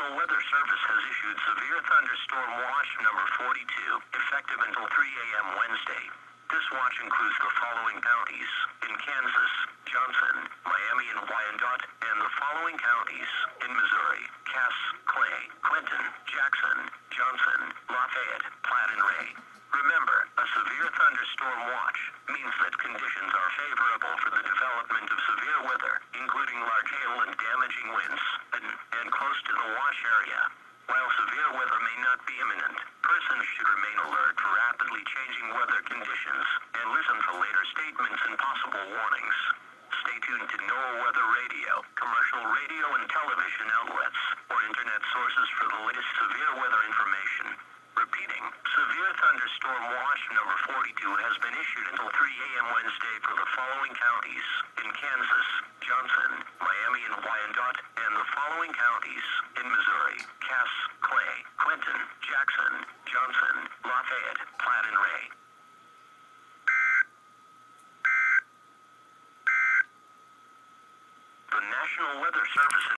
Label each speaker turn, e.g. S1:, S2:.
S1: National Weather Service has issued severe thunderstorm watch number 42, effective until 3 a.m. Wednesday. This watch includes the following counties: in Kansas, Johnson, Miami and Wyandotte, and the following counties: in Missouri, Cass, Clay, Clinton, Jackson, Johnson, Lafayette, Platte and Ray. Remember, a severe thunderstorm watch means that conditions are favorable for the development of severe weather, including large hail and damaging winds, and close to the watch area. While severe weather may not be imminent, persons should remain alert for rapidly changing weather conditions and listen to later statements and possible warnings. Stay tuned to NOAA Weather Radio, commercial radio and television outlets, or internet sources for the latest severe weather information. Repeating, severe thunderstorm watch number 42 has been issued until 3 a.m. Wednesday for the following counties: in Kansas, Johnson, Miami and Wyandotte, and the following counties: in Missouri, Cass, Clay, Clinton, Jackson, Johnson, Lafayette, Platte and Ray. The National Weather Service